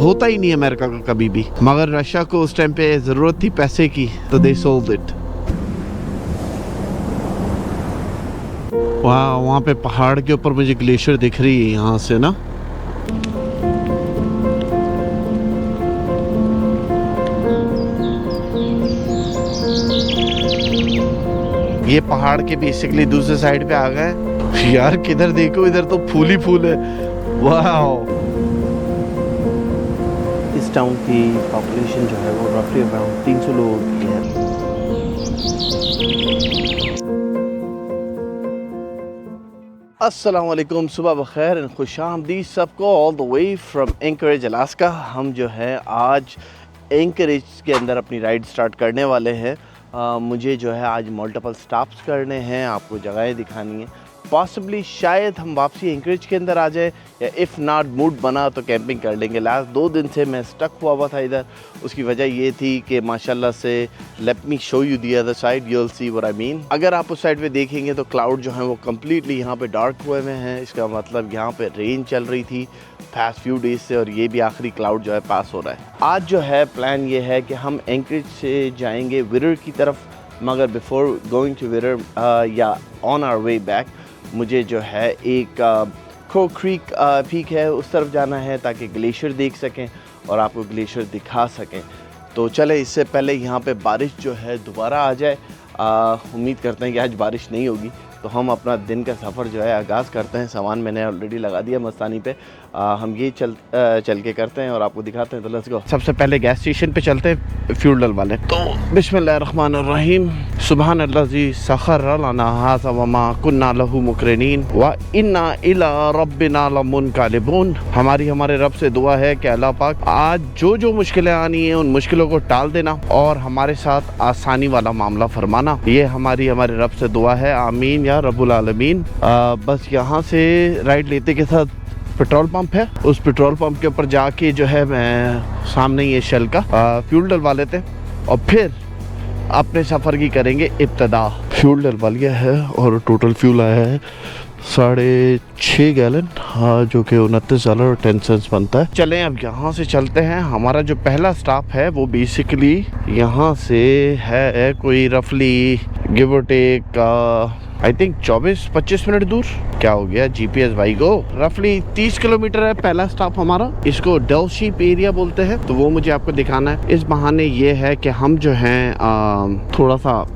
होता ही नहीं अमेरिका का कभी भी, मगर रशिया को उस टाइम पे ज़रूरत थी पैसे की, तो दे सोल्ड इट। वाह, वहाँ पे पहाड़ के ऊपर मुझे ग्लेशियर दिख रही है यहाँ से ना। ये पहाड़ के बेसिकली दूसरे साइड पे आ गए यार। किधर देखो इधर तो फूल ही फूल है। वाह, इस टाउन की पॉपुलेशन जो है वो रफली अराउंड 300 लोगों की है। अस्सलाम वालेकुम, सुबह बखैर एंड खुशामदीद सबको all the way from Anchorage Alaska. हम जो है आज एंकरेज के अंदर अपनी राइड स्टार्ट करने वाले हैं। मुझे जो है आज मल्टीपल स्टॉप्स करने हैं, आपको जगहें दिखानी है। पॉसिबली शायद हम वापसी एंकरेज के अंदर आ जाए, या इफ़ नॉट मूड बना तो कैंपिंग कर लेंगे। लास्ट 2 दिन से मैं स्टक हुआ था इधर। उसकी वजह ये थी कि माशाल्लाह से let me show you the other side, you will see what I mean. अगर आप उस साइड पे देखेंगे तो क्लाउड जो है वो कम्प्लीटली यहाँ पे डार्क हुए हुए हैं। इसका मतलब यहाँ पे रेन चल रही थी पास्ट फ्यू डेज से, और ये भी आखिरी क्लाउड जो है पास हो रहा है। आज जो है प्लान ये है कि हम एंकरेज से जाएंगे विरर की तरफ, मगर बिफोर गोइंग टू विरर या ऑन आवर वे बैक मुझे जो है एक क्रो क्रीक पीक है उस तरफ जाना है, ताकि ग्लेशियर देख सकें और आपको ग्लेशियर दिखा सकें। तो चले, इससे पहले यहाँ पे बारिश जो है दोबारा आ जाए। उम्मीद करते हैं कि आज बारिश नहीं होगी, तो हम अपना दिन का सफ़र जो है आगाज़ करते हैं। सामान मैंने ऑलरेडी लगा दिया मस्तानी पे। हम ये चल के करते हैं और आपको दिखाते हैं। तो लेट्स गो। सबसे पहले गैस स्टेशन पे चलते हैं, फ्यूल डलवाने। तो बिस्मिल्लाहिर्रहमानिर्रहीम, सुबहानल्लाज़ी सखर लना हाज़ा वमा कुन्ना लहू मुकरिनीन व इन्ना इला रब्बिना लमुनक़लिबून। हमारे रब से दुआ है कि अल्लाह पाक आज जो मुश्किलें आनी हैं उन मुश्किलों को टाल देना और हमारे साथ आसानी वाला मामला फरमाना। ये हमारे रब से दुआ है, आमीन या रब्बुल आलमीन। बस यहाँ से राइड लेते के साथ पेट्रोल पंप है, उस पेट्रोल पंप के ऊपर जाके जो है मैं सामने ये शेल का फ्यूल डलवा लेते हैं और फिर अपने सफ़र की करेंगे इब्तदा। फ्यूल डलवा लिया है और टोटल फ्यूल आया है 6.5 गैलन, जो कि $29.10 बनता है। चलें अब यहाँ से चलते हैं। हमारा जो पहला स्टॉप है वो बेसिकली यहाँ से है कोई रफली गिव और टेक आई थिंक 24-25 मिनट दूर। क्या हो गया जीपीएस भाई को? रफली 30 किलोमीटर है पहला स्टॉप हमारा। इसको डेल शीप एरिया बोलते हैं, तो वो मुझे आपको दिखाना है। इस बहाने ये है कि हम जो हैं थोड़ा सा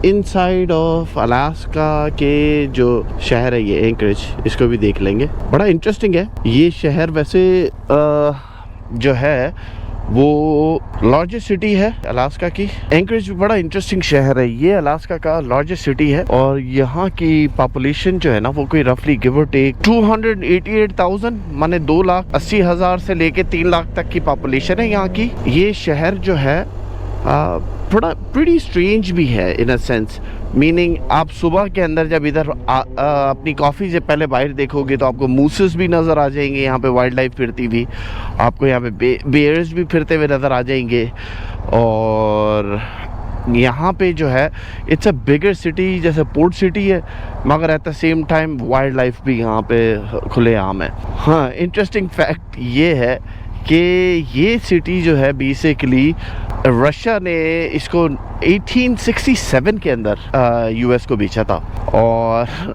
इनसाइड ऑफ अलास्का के जो शहर है ये एंकरेज, इसको भी देख लेंगे। बड़ा इंटरेस्टिंग है ये शहर। वैसे जो है वो लार्जेस्ट सिटी है अलास्का की। एंकरेज बड़ा इंटरेस्टिंग शहर है, ये अलास्का का लार्जेस्ट सिटी है और यहाँ की पॉपुलेशन जो है ना वो कोई रफली गिव और टेक 288,000 माने 2,80,000 से लेके 3 लाख तक की पॉपुलेशन है यहाँ की। ये शहर जो है थोड़ा प्रीटी स्ट्रेंज भी है इन अ सेंस, मीनिंग आप सुबह के अंदर जब इधर अपनी कॉफ़ी से पहले बाहर देखोगे तो आपको मूसेस भी नज़र आ जाएंगे, यहाँ पे वाइल्ड लाइफ फिरती हुई। आपको यहाँ पे बेयर्स भी फिरते हुए नज़र आ जाएंगे। और यहाँ पे जो है इट्स अ बिगर सिटी, जैसे पोर्ट सिटी है, मगर at the same time wild life भी यहाँ पे खुलेआम है। हाँ, इंटरेस्टिंग फैक्ट ये है कि ये सिटी जो है बेसिकली रशिया ने इसको 1867 के अंदर यूएस को बेचा था और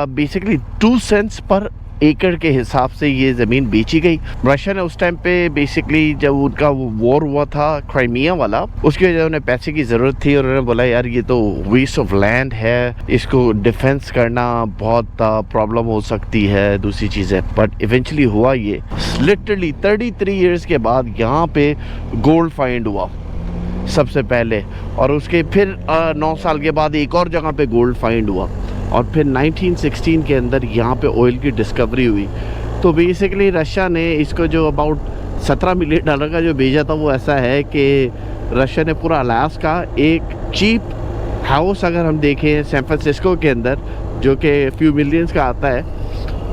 बेसिकली 2 सेंट्स पर एकड़ के हिसाब से ये ज़मीन बेची गई। रशिया ने उस टाइम पे बेसिकली जब उनका वो वॉर हुआ था क्राइमिया वाला, उसकी वजह उन्हें पैसे की ज़रूरत थी और उन्होंने बोला यार ये तो वेस्ट ऑफ लैंड है, इसको डिफेंस करना बहुत प्रॉब्लम हो सकती है, दूसरी चीज़ें। बट इवेंचुअली हुआ ये, लिटरली 33 ईयर्स के बाद यहाँ पे गोल्ड फाइंड हुआ सबसे पहले, और उसके फिर 9 साल के बाद एक और जगह पे गोल्ड फाइंड हुआ, और फिर 1916 के अंदर यहाँ पे ऑयल की डिस्कवरी हुई। तो बेसिकली रशिया ने इसको जो अबाउट $17 मिलियन का जो भेजा था वो ऐसा है कि रशिया ने पूरा अलास्का एक चीप हाउस अगर हम देखें सैन फ्रांसिस्को के अंदर जो कि फ्यू मिलियंस का आता है,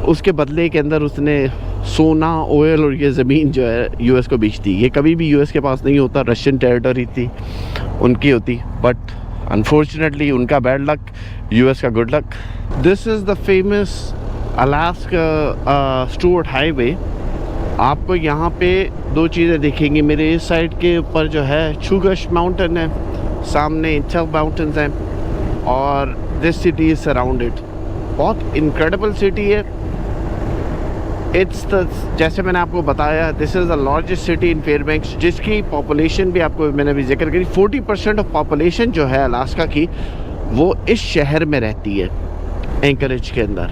उसके बदले के अंदर उसने सोना, ऑयल और ये ज़मीन जो है यूएस को बेच दी। ये कभी भी यूएस के पास नहीं होता, रशियन टेरिटरी थी, उनकी होती, बट अनफॉर्चुनेटली उनका बैड लक, यूएस का good luck. This is the famous Alaska Stuart highway आपको यहाँ पे दो चीज़ें दिखेंगी। मेरे इस साइड के ऊपर जो है चुगश माउंटेन है, सामने इंटेल माउंटेन्स हैं, और दिस सिटी इज़ सराउंडेड। बहुत इनक्रेडिबल सिटी है। इट्स द, जैसे मैंने आपको बताया, this is the largest city in Fairbanks, जिसकी पॉपुलेशन भी आपको मैंने अभी जिक्र करी। 40% ऑफ पॉपुलेशन जो है अलास्का की वो इस शहर में रहती है, एंकरेज के अंदर।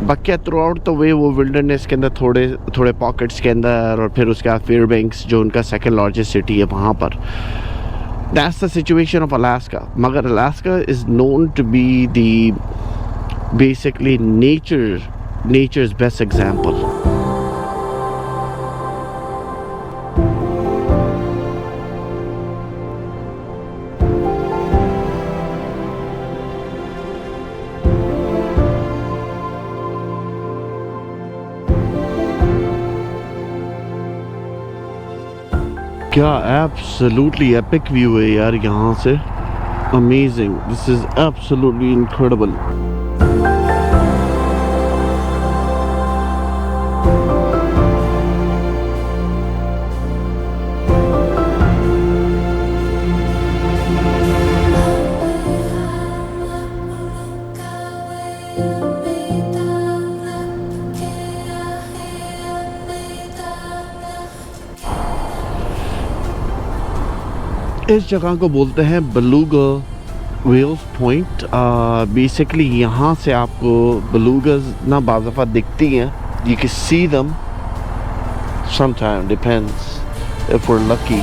बाकी थ्रू आउट द वे वो विल्डरनेस के अंदर थोड़े थोड़े पॉकेट्स के अंदर, और फिर उसके बाद फेयरबैंक्स जो उनका सेकंड लार्जेस्ट सिटी है वहाँ पर। That's the situation of Alaska. मगर Alaska is known to be the basically nature's best example. क्या एब्सोल्युटली एपिक व्यू है यार यहाँ से। Amazing, this is absolutely incredible. इस जगह को बोलते हैं बेलुगा व्हेल्स पॉइंट। बेसिकली यहाँ से आपको बेलुगास ना बाज़ दफ़ा दिखती हैं। You can see them sometime, depends if we are lucky.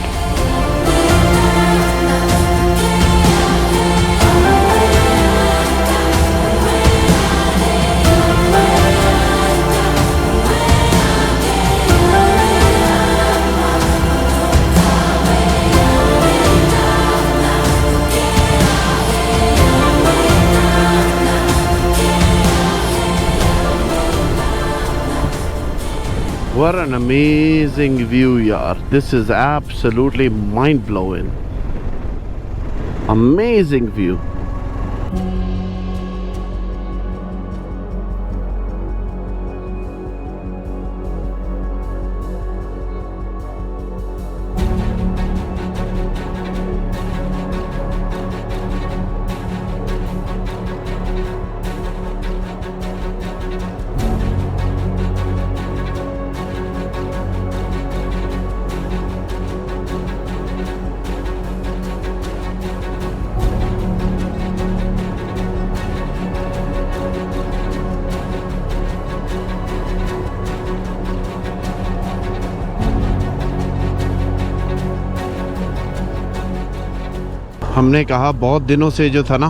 What an amazing view, yaar. This is absolutely mind-blowing. Amazing view. हमने कहा बहुत दिनों से जो था ना,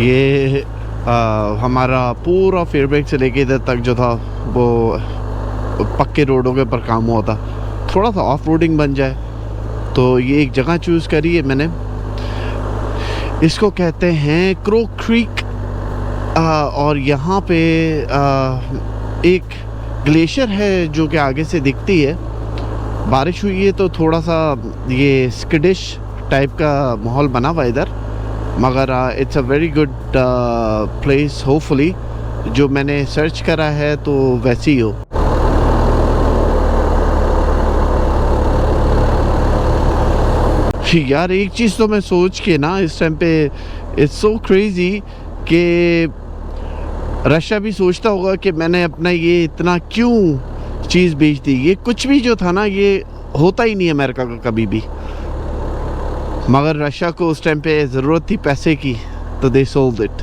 ये हमारा पूरा फेयरबैंक्स से लेके इधर तक जो था वो पक्के रोडों के ऊपर काम हुआ था। थोड़ा सा ऑफ रोडिंग बन जाए, तो ये एक जगह चूज़ करी है मैंने। इसको कहते हैं क्रो क्रीक, और यहाँ पे एक ग्लेशियर है जो कि आगे से दिखती है। बारिश हुई है तो थोड़ा सा ये स्किडिश टाइप का माहौल बना हुआ इधर, मगर it's a very good place. Hopefully जो मैंने सर्च करा है तो वैसे ही हो। यार एक चीज़ तो मैं सोच के ना इस टाइम पे, इट्स सो क्रेजी कि रशिया भी सोचता होगा कि मैंने अपना ये इतना क्यों चीज़ बेच दी। ये कुछ भी जो था ना, ये होता ही नहीं अमेरिका का कभी भी, मगर रशिया को उस टाइम पे ज़रूरत थी पैसे की, तो दे sold it.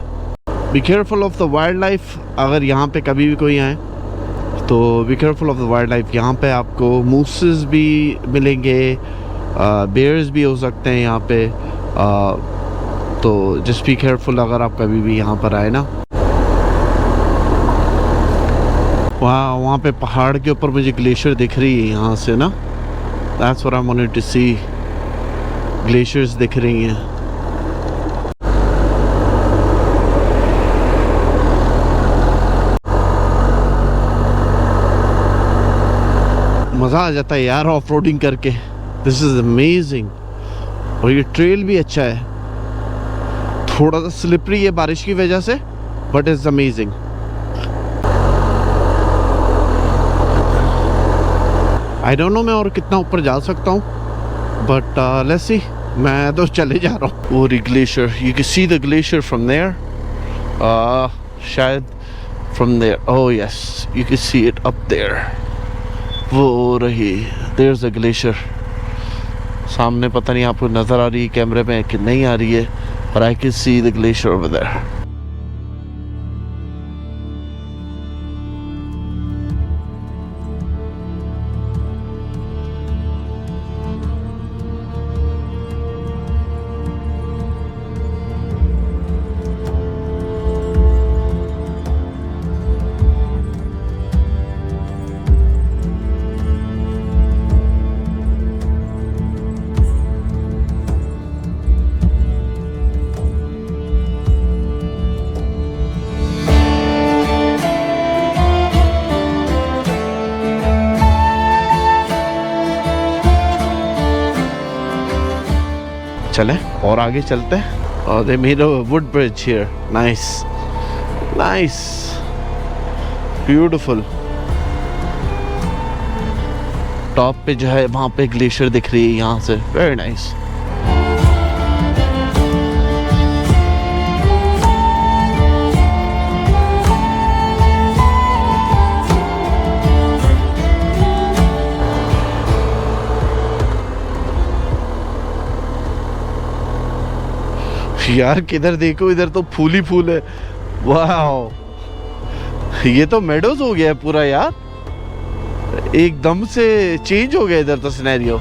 Be careful of the wild life. अगर यहाँ पे कभी भी कोई आए तो be careful of the wild life. यहाँ पे आपको मूसेस भी मिलेंगे, बेयर्स भी हो सकते हैं यहाँ पे, तो जस्ट बी केयरफुल अगर आप कभी भी यहाँ पर आए ना। वहाँ पे पहाड़ के ऊपर मुझे ग्लेशियर दिख रही है यहाँ से ना। That's what I wanted to see. Glaciers दिख रही हैं। मज़ा आ जाता है यार ऑफ रोडिंग करके। This is amazing. और ये ट्रेल भी अच्छा है, थोड़ा सा स्लिपरी है बारिश की वजह से, but it's amazing. I don't know मैं और कितना ऊपर जा सकता हूँ, बट लेट्स सी। मैं तो चले जा रहा हूँ। वो glacier, you can see the glacier from there, शायद from there. Oh yes, you can see it up there. वो रही, देयर इज अ ग्लेशियर सामने। पता नहीं आपको नज़र आ रही है कैमरे में कि नहीं आ रही है, पर I can see the glacier over there. चलें और आगे चलते हैं। और they made a wood bridge here, nice nice, beautiful. Top पे जो है वहाँ पे ग्लेशियर दिख रही है यहाँ से, वेरी नाइस। यार किधर देखो इधर तो फूल ही फूल है। वाह, ये तो मेडोज हो गया है पूरा यार, एकदम से चेंज हो गया इधर तो सिनेरियो।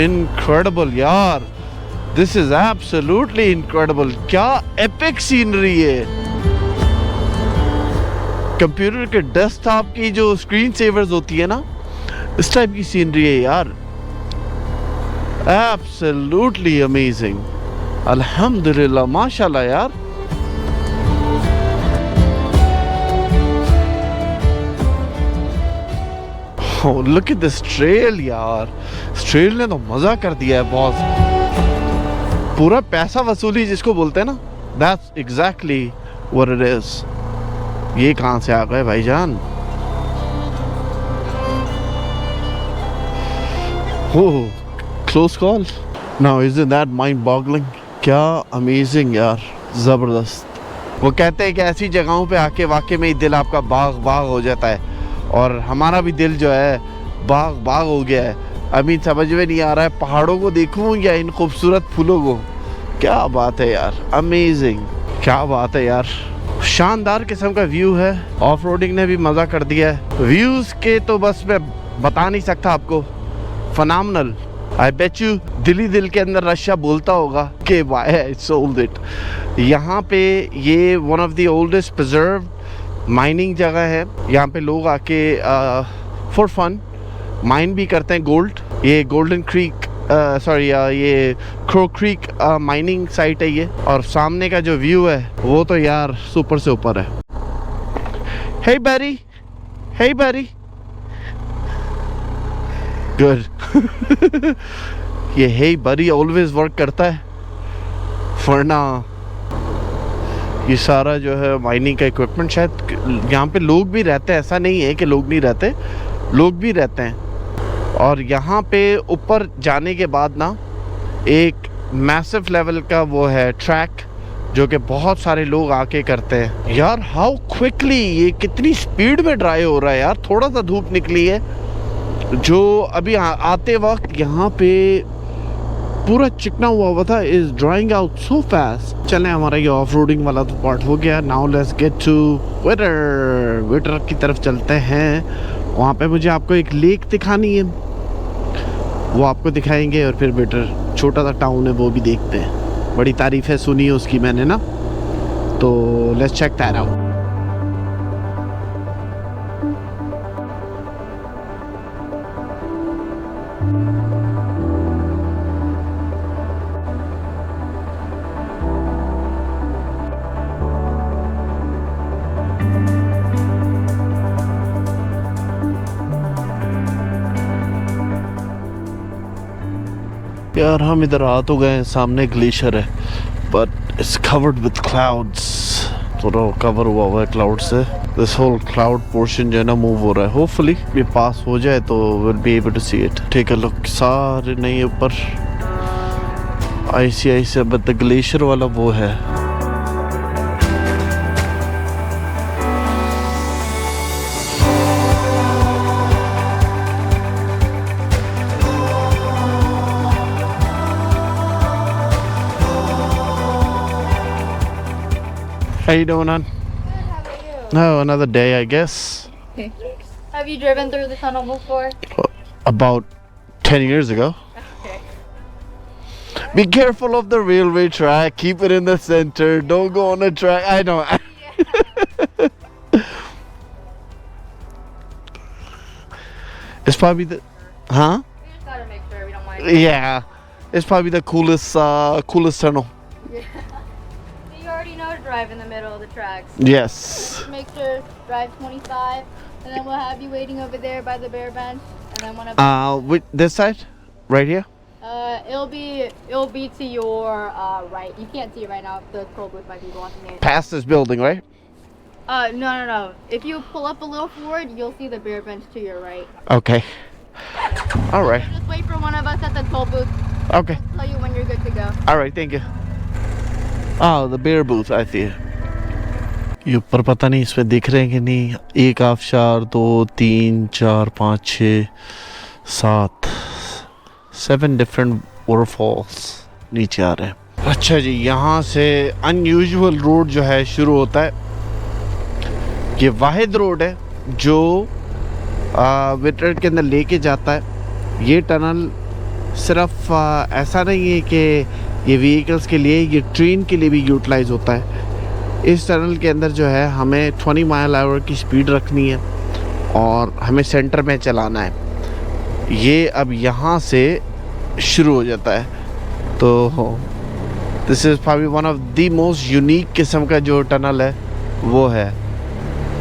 इनक्रेडिबल यार, दिस इज एब्सोल्युटली इनक्रेडिबल। क्या एपिक सीनरी है। कंप्यूटर के डेस्कटॉप की जो स्क्रीन सेवर्स होती है ना, इस टाइप की सीनरी है यार, एब्सोल्युटली अमेजिंग। अल्हम्दुलिल्लाह, माशाल्लाह यार। Oh, look at this trail यार, इस ट्रेल ने तो मजा कर दिया है बहुत। पूरा पैसा वसूली जिसको बोलते हैं ना, that's exactly what it is। ये कहाँ से आ गए भाईजान? Oh, close call. Now isn't that mind-boggling? क्या अमेजिंग यार, ज़बरदस्त। वो कहते हैं कि ऐसी जगहों पे आके वाकई में ही दिल आपका बाग बाग हो जाता है, और हमारा भी दिल जो है बाग बाग हो गया है। अभी समझ में नहीं आ रहा है पहाड़ों को देखूं या इन खूबसूरत फूलों को। क्या बात है यार, अमेजिंग, क्या बात है यार। शानदार किस्म का व्यू है। ऑफ रोडिंग ने भी मज़ा कर दिया है। व्यूज़ के तो बस मैं बता नहीं सकता आपको, phenomenal। I bet you दिली दिल के अंदर रशिया बोलता होगा कि why I sold it। यहाँ पे ये one of the oldest preserved mining जगह है। यहाँ पे लोग आके for fun माइन भी करते हैं गोल्ड। ये गोल्डन क्रीक ये क्रो क्रीक माइनिंग साइट है ये। और सामने का जो व्यू है वो तो यार सुपर से ऊपर है। Hey buddy, hey buddy, good. ये hey buddy ऑलवेज वर्क करता है, वरना ये सारा जो है माइनिंग का इक्विपमेंट, शायद यहाँ पे लोग भी रहते हैं। ऐसा नहीं है कि लोग नहीं रहते, लोग भी रहते हैं। और यहाँ पे ऊपर जाने के बाद ना एक मैसिव लेवल का वो है ट्रैक, जो कि बहुत सारे लोग आके करते हैं। यार हाउ क्विकली, ये कितनी स्पीड में ड्राई हो रहा है यार। थोड़ा सा धूप निकली है, जो अभी आते वक्त यहाँ पे पूरा चिकना हुआ था, is drawing out so fast. चलें, हमारा ये ऑफ रोडिंग वाला तो पार्ट हो गया। नाउ लेट्स गेट टू विटर की तरफ चलते हैं। वहाँ पे मुझे आपको एक लेक दिखानी है, वो आपको दिखाएंगे, और फिर विटर छोटा सा टाउन है वो भी देखते हैं। बड़ी तारीफ़ है सुनी है उसकी मैंने ना, तो लेट्स चेक दैट आउट। यार हम इधर आ तो गए, सामने ग्लेशियर है, but it's covered with clouds. थोड़ा कवर हुआ है क्लाउड से। दिस होल क्लाउड पोर्शन जो है ना मूव हो रहा है। होपफुली ये पास हो जाए तो will be able to see it. Take a look, सारे नहीं ऊपर ICI से, बट द ग्लेशियर वाला वो है। How you doing, hon? Good, how about you? Oh, another day, I guess. Have you driven through the tunnel before? About 10 years ago. Okay. Be careful of the railway track. Keep it in the center. Don't go on the track. I know. It's probably the, huh? We just gotta make sure we don't want to. Yeah. It's probably the coolest tunnel. You already know to drive in the middle of the tracks. Yes. Just make sure drive 25, and then we'll have you waiting over there by the bear bench, and then one of With this side, right here. it'll be to your right. You can't see it right now. The toll booth might be blocking it. Past this building, right? No. If you pull up a little forward, you'll see the bear bench to your right. Okay. All right. So just wait for one of us at the toll booth. Okay. Tell you when you're good to go. All right. Thank you. Oh, the bear booth, I see. ये ऊपर पता नहीं इसमें दिख रहे हैं कि नहीं। 1 आबशार 2 3 4 5 6 7 7 डिफरेंट वाटरफॉल्स नीचे आ रहे हैं। अच्छा जी, यहाँ से अनयूजुअल रोड जो है शुरू होता है। ये वाहिद रोड है जो विटर के अंदर लेके जाता है। ये टनल सिर्फ ऐसा नहीं है कि ये व्हीकल्स के लिए, ये ट्रेन के लिए भी यूटिलाइज होता है। इस टनल के अंदर जो है हमें 20 माइल आवर की स्पीड रखनी है और हमें सेंटर में चलाना है। ये अब यहाँ से शुरू हो जाता है। तो this is probably one of the most unique किस्म का जो टनल है वो है।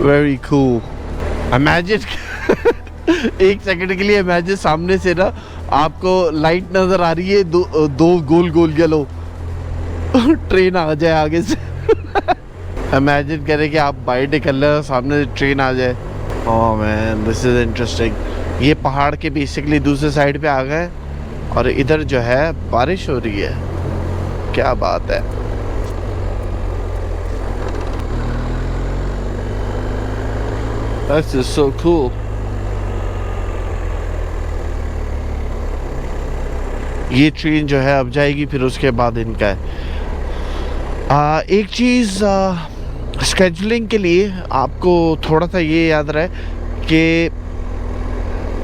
Very cool. इमेजिन एक सेकंड के लिए इमेजिन सामने से ना आपको लाइट नज़र आ रही है, दो गोल गोल येलो, ट्रेन आ जाए आगे से। इमेजिन करें कि आप बाइक निकल रहे हो, सामने से ट्रेन आ जाए। Oh man, this is interesting. ये पहाड़ के बेसिकली दूसरे साइड पे आ गए और इधर जो है बारिश हो रही है। क्या बात है। This is so cool. ये ट्रेन जो है अब जाएगी, फिर उसके बाद इनका है। एक चीज़ स्केजुलिंग के लिए आपको थोड़ा सा ये याद रहे कि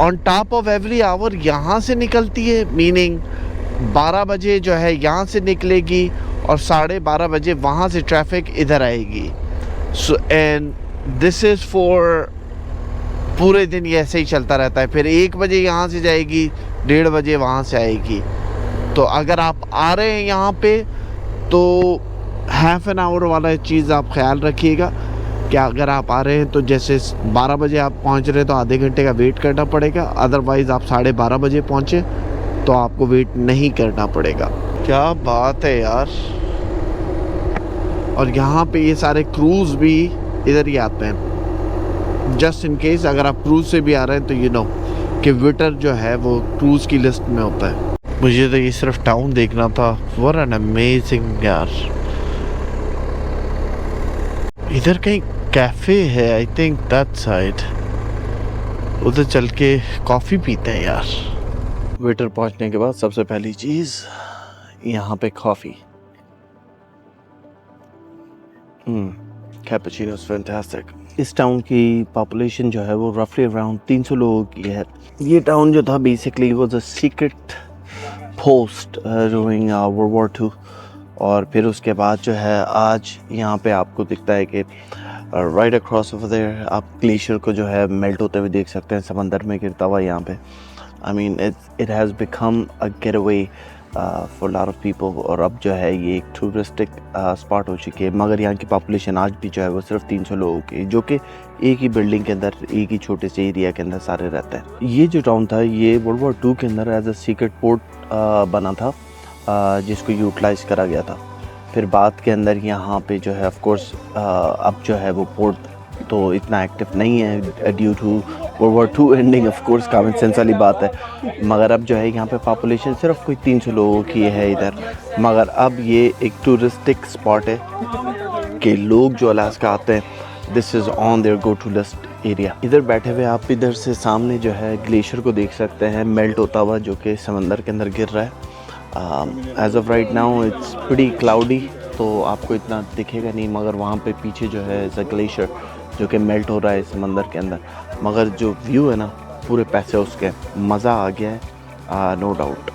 on top of every hour यहाँ से निकलती है, मीनिंग 12 बजे जो है यहाँ से निकलेगी और 12:30 बजे वहाँ से ट्रैफिक इधर आएगी। So and this is for पूरे दिन ये ऐसे ही चलता रहता है। फिर 1 बजे यहाँ से जाएगी, 1:30 बजे वहाँ से आएगी। तो अगर आप आ रहे हैं यहाँ पे तो हाफ एन आवर वाला चीज़ आप ख्याल रखिएगा कि अगर आप आ रहे हैं तो जैसे 12 बजे आप पहुँच रहे हैं तो आधे घंटे का वेट करना पड़ेगा। अदरवाइज़ आप 12:30 बजे पहुँचे तो आपको वेट नहीं करना पड़ेगा। क्या बात है यार। और यहाँ पे ये सारे क्रूज़ भी इधर ही आते हैं। जस्ट इन केस अगर आप क्रूज़ से भी आ रहे हैं तो यू नो कि विटर जो है वो क्रूज़ की लिस्ट में होता है। मुझे तो ये सिर्फ टाउन देखना था। व्हाट एन अमेजिंग यार। इधर कहीं कैफ़े है, आई थिंक दैट साइड। उधर चल के कॉफ़ी पीते हैं यार। विटर पहुंचने के बाद सबसे पहली चीज़ यहाँ पे कॉफ़ी। Cappuccino is fantastic. इस टाउन की पॉपुलेशन जो है वो रफली अराउंड 300 लोगों की है। ये टाउन जो था basically was a secret post during world war 2। और फिर उसके बाद जो है आज यहाँ पे आपको दिखता है कि राइट अक्रॉस ओवर देयर आप ग्लेशियर को जो है मेल्ट होते हुए देख सकते हैं, समंदर में गिरता हुआ यहाँ पे। I mean it has become a get away for lot of people. और अब जो है ये एक टूरिस्टिक स्पॉट हो चुकी है। मगर यहाँ की पॉपुलेशन आज भी जो है वो सिर्फ 300 लोगों की, जो कि एक ही बिल्डिंग के अंदर, एक ही छोटे से एरिया के अंदर सारे रहते हैं। ये जो टाउन था ये वर्ल्ड वॉर 2 के अंदर एज अ सीक्रेट पोर्ट बना था, जिसको यूटिलाइज करा गया था। फिर बाद के अंदर यहाँ पे जो है ऑफ कोर्स अब जो है वो पोर्ट तो इतना एक्टिव नहीं है due to world war 2 ending, of course common sense वाली बात है। मगर अब जो है यहाँ पे पॉपुलेशन सिर्फ कोई 300 लोगों की है इधर। मगर अब ये एक टूरिस्टिक स्पॉट है कि लोग जो अलास्का आते हैं, this is on their go to list area. इधर बैठे हुए आप इधर से सामने जो है ग्लेशियर को देख सकते हैं मेल्ट होता हुआ, जो कि समंदर के अंदर गिर रहा है। As of right now it's pretty cloudy, तो आपको इतना दिखेगा नहीं, मगर वहाँ पे पीछे जो है इज़ अ ग्लेशियर जो कि मेल्ट हो रहा है समंदर के अंदर। मगर जो व्यू है ना पूरे पैसे उसके, मज़ा आ गया है नो डाउट।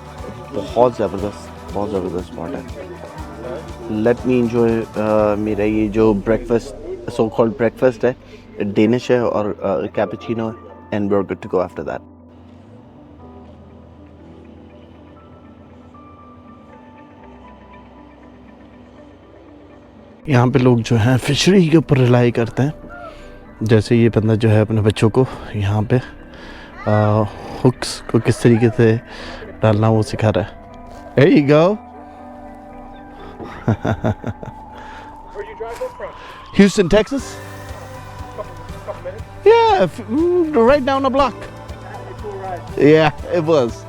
बहुत ज़बरदस्त स्पॉट है। लेट मी इंजॉय मेरा ये जो ब्रेकफास्ट सो कॉल्ड ब्रेकफास्ट है, डेनिश है और कैपुचिनो है, and we are good to go after that. यहाँ पे लोग जो हैं फिशरी के ऊपर रिलाई करते हैं। जैसे ये बंदा जो है अपने बच्चों को यहाँ पे हुक्स को किस तरीके से डालना वो सिखा रहा है। There you go. Where you drive from? Houston, Texas? Couple minutes. Yeah, right down the block. That's a cool ride. Yeah, it was.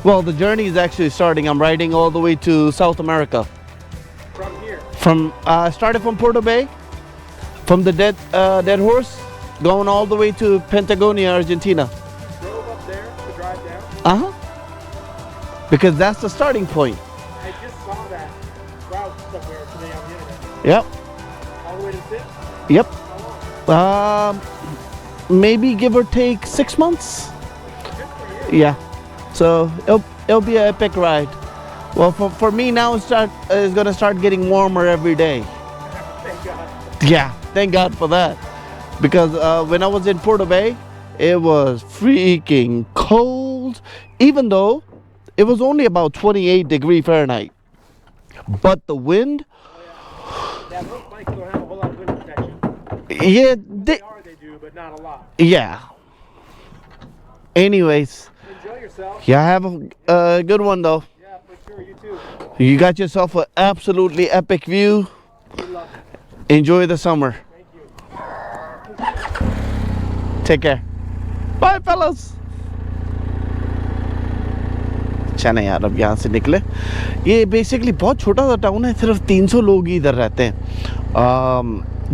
Well, the journey is actually starting. I'm riding all the way to South America. From here. Started from Porto Bay, from the Dead Horse, going all the way to Patagonia, Argentina. Drove up there to drive down. Because that's the starting point. I just saw that route somewhere today on the internet. Yep. All the way to Sit. Yep. How long? Maybe give or take 6 months. Good for you. Yeah. So it'll be an epic ride. Well, for me now it's going to start getting warmer every day. Thank God. Yeah, thank God for that. Because when I was in Porto Bay, it was freaking cold, even though it was only about 28 degrees Fahrenheit. But the wind, Yeah, those bikes don't have a whole lot of wind protection. yeah, They do, but not a lot. yeah. Anyways, Enjoy yourself. yeah, have a good one though. Yeah, for sure. You too. You got yourself an absolutely epic view. Good luck. Enjoy the summer. Thank you. Take care. Bye, fellas. चले यार अब यहाँ से निकले। ये basically बहुत छोटा सा टाउन है, सिर्फ 300 लोग ही इधर रहते हैं।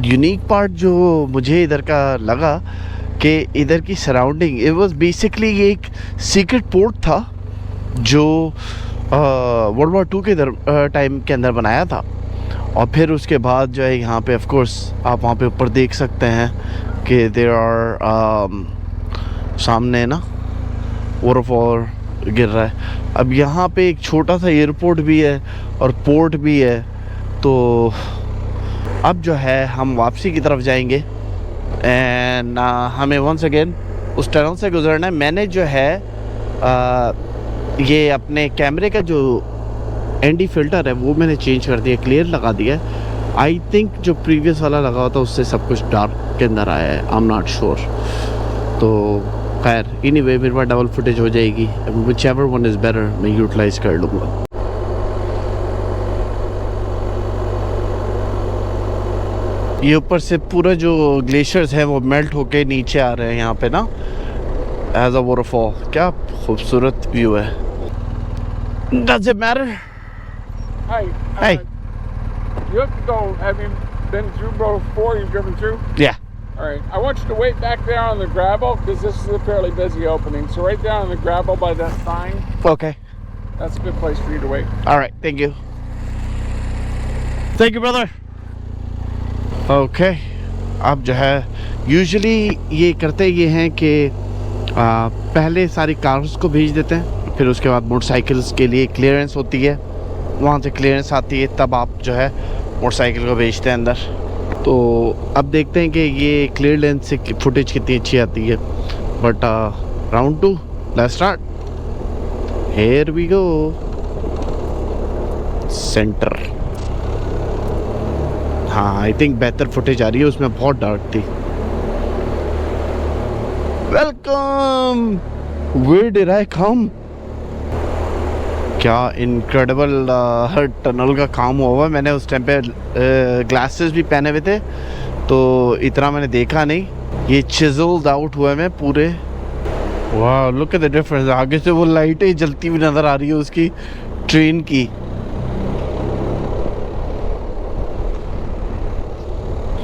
यूनिक पार्ट जो मुझे इधर का लगा कि इधर की सराउंडिंग, इट वाज बेसिकली ये एक सीक्रेट पोर्ट था जो वर्ल्ड वॉर 2 के टाइम के अंदर बनाया था। और फिर उसके बाद जो है यहाँ पे ऑफ कोर्स आप वहाँ पे ऊपर देख सकते हैं कि देयर आर सामने ना वाटरफॉल गिर रहा है। अब यहाँ पे एक छोटा सा एयरपोर्ट भी है और पोर्ट भी है। तो अब जो है हम वापसी की तरफ जाएंगे एंड हमें वंस अगेन उस टनल से गुजरना है। मैंने जो है ये अपने कैमरे का जो एनडी फ़िल्टर है वो मैंने चेंज कर दिया, क्लियर लगा दिया है। आई थिंक जो प्रीवियस वाला लगा हुआ था उससे सब कुछ डार्क के अंदर आया है, आई एम नॉट श्योर। तो खैर एनीवे मेरे पास डबल फुटेज हो जाएगी, which ever one is better मैं यूटिलाइज कर लूँगा। ये ऊपर से पूरा जो ग्लेशियर्स हैं वो मेल्ट होके नीचे आ रहे हैं यहाँ पे ना एज अ वाटरफॉल। क्या खूबसूरत व्यू है। Does it matter? Hi. Hey. You have to go. Have you been through before? You've driven through? Yeah. All right. I want you to wait back there on the gravel because this is a fairly busy opening. So right there on the gravel by that sign, Okay. that's a good place for you to wait. All right. Thank you. Thank you, brother. Okay. अब जो है usually ये करते ये हैं कि पहले सारी कार्स को भेज देते हैं, फिर उसके बाद मोटरसाइकिल्स के लिए क्लियरेंस होती है, वहाँ से क्लियरेंस आती है, तब आप जो है मोटरसाइकिल को भेजते हैं अंदर। तो अब देखते हैं कि ये क्लियर लेंस से फुटेज कितनी अच्छी आती है। But round 2 let's start. Here we go. Centre. हाँ आई थिंक बेहतर फुटेज आ रही है, उसमें बहुत डार्क थी। वेलकम। वेयर डिड आई कम? क्या इनक्रेडिबल टनल का काम हुआ है। मैंने उस टाइम पे ग्लासेस भी पहने हुए थे तो इतना मैंने देखा नहीं। ये चिजल्ड आउट हुए में पूरे। वाह, लुक एट द डिफरेंस। आगे से वो लाइटें जलती हुई नज़र आ रही है उसकी ट्रेन की।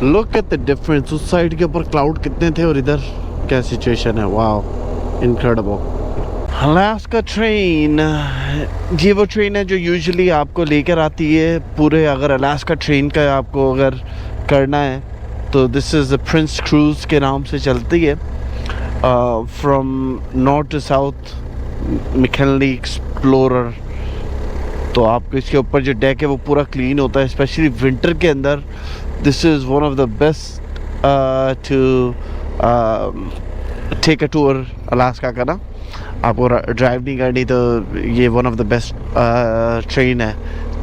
Look at the difference. उस साइड के ऊपर क्लाउड कितने थे और इधर क्या सिचुएशन है। वाह, इनक्रेडिबल। अलास्का ट्रेन, ये वो ट्रेन है जो यूजुअली आपको लेकर आती है पूरे। अगर अलास्का ट्रेन का आपको अगर करना है तो this is the Prince Cruise के नाम से चलती है। From north to south, McKinley Explorer. तो आपको इसके ऊपर जो डेक है वो पूरा क्लीन होता है, स्पेशली विंटर के अंदर। This is one of the best to take a tour Alaska का ना। आपको ड्राइव नहीं करनी तो ये one of the best train है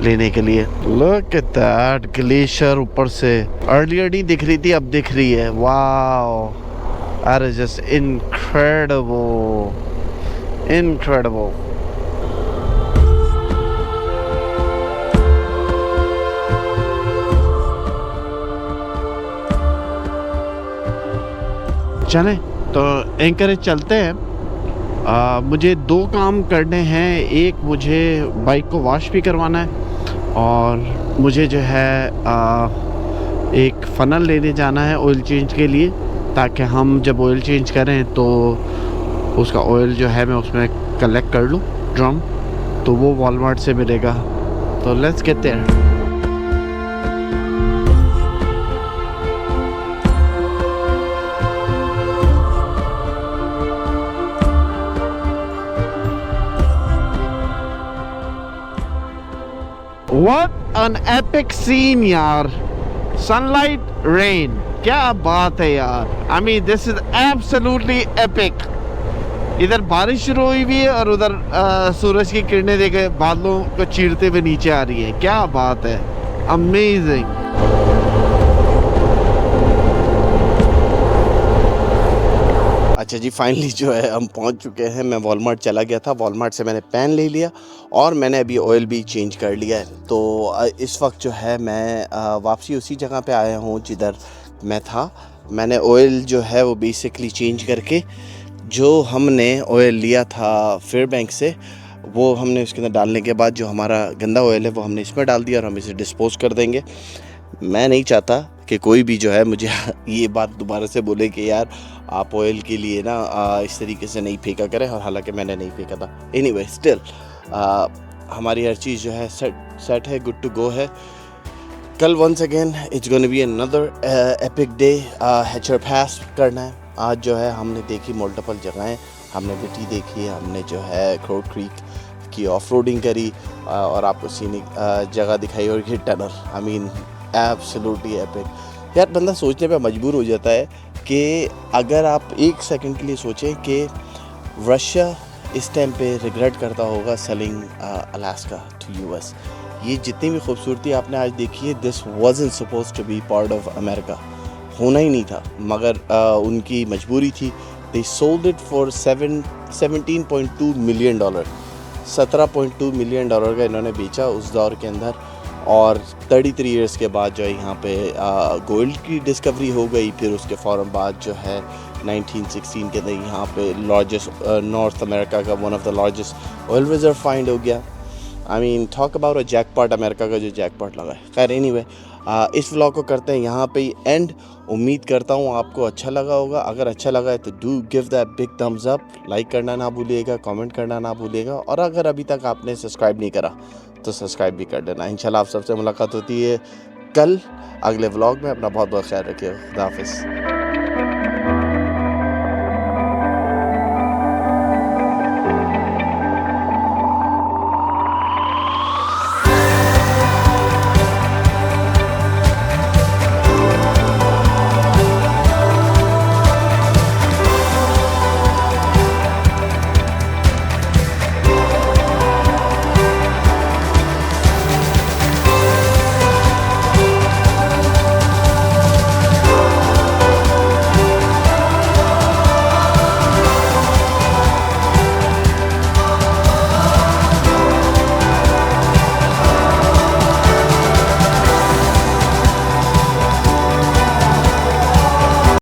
लेने के लिए। लुक एट दैट ग्लेशियर ऊपर से। अर्लियर नहीं दिख रही थी, अब दिख रही है। Wow, that is just incredible, incredible. चलें तो एंकरेज चलते हैं। मुझे 2 काम करने हैं। एक, मुझे बाइक को वॉश भी करवाना है और मुझे जो है एक फ़नल लेने जाना है ऑयल चेंज के लिए, ताकि हम जब ऑयल चेंज करें तो उसका ऑयल जो है मैं उसमें कलेक्ट कर लूँ ड्रम। तो वो वॉलमार्ट से मिलेगा। तो let's get there. What an epic scene यार। Sunlight, rain, क्या बात है यार। I mean this is absolutely epic। इधर बारिश शुरू हुई हुई है और उधर सूरज की किरणें देखे बादलों को चीरते हुए नीचे आ रही है। क्या बात है, अमेजिंग। अच्छा जी, फाइनली जो है हम पहुंच चुके हैं। मैं वॉलमार्ट चला गया था, वॉलमार्ट से मैंने पेन ले लिया और मैंने अभी ऑयल भी चेंज कर लिया है। तो इस वक्त जो है मैं वापसी उसी जगह पे आया हूँ जिधर मैं था। मैंने ऑयल जो है वो बेसिकली चेंज करके जो हमने ऑयल लिया था फेयरबैंक से, वो हमने उसके अंदर डालने के बाद जो हमारा गंदा ऑयल है वो हमने इसमें डाल दिया और हम इसे डिस्पोज़ कर देंगे। मैं नहीं चाहता कि कोई भी जो है मुझे ये बात दोबारा से बोले कि यार आप ऑयल के लिए ना इस तरीके से नहीं फेंका करें, और हालांकि मैंने नहीं फेंका था। एनीवे स्टिल हमारी हर चीज़ जो है सेट है, गुड टू गो है। कल once again it's gonna be another epic day. Hatcher pass करना है। आज जो है हमने देखी मल्टीपल जगहें, हमने बिटी देखी, हमने जो है क्रोड क्रीक की ऑफ रोडिंग करी और आपको सीनिक जगह दिखाई और ये tunnel. I mean absolutely epic. यार बंदा सोचने पे मजबूर हो जाता है कि अगर आप एक सेकंड के लिए सोचें कि रशिया इस टाइम पे रिग्रेट करता होगा सेलिंग अलास्का टू यूएस। ये जितनी भी खूबसूरती आपने आज देखी है, this wasn't supposed to be part of America, होना ही नहीं था, मगर उनकी मजबूरी थी। They sold it for $17.2 million. $17.2 million का इन्होंने बेचा उस दौर के अंदर। और 33 इयर्स के बाद जो है यहाँ पे गोल्ड की डिस्कवरी हो गई। फिर उसके फ़ौरन बाद जो है 1916 के अंदर यहाँ पे लार्जेस्ट नॉर्थ अमेरिका का one of the largest oil reserve find हो गया। I mean talk about a jackpot, America का जो जैकपॉट लगा है। खैर एनीवे इस व्लॉग को करते हैं यहाँ पे ही एंड। उम्मीद करता हूँ आपको अच्छा लगा होगा। अगर अच्छा लगा है तो do give that big thumbs up, like करना ना भूलिएगा, कमेंट करना ना भूलिएगा, और अगर अभी तक आपने सब्सक्राइब नहीं करा तो सब्सक्राइब भी कर देना। इंशाल्लाह आप सबसे मुलाकात होती है कल अगले व्लॉग में। अपना बहुत बहुत ख्याल रखिए। खुदा हाफिज़।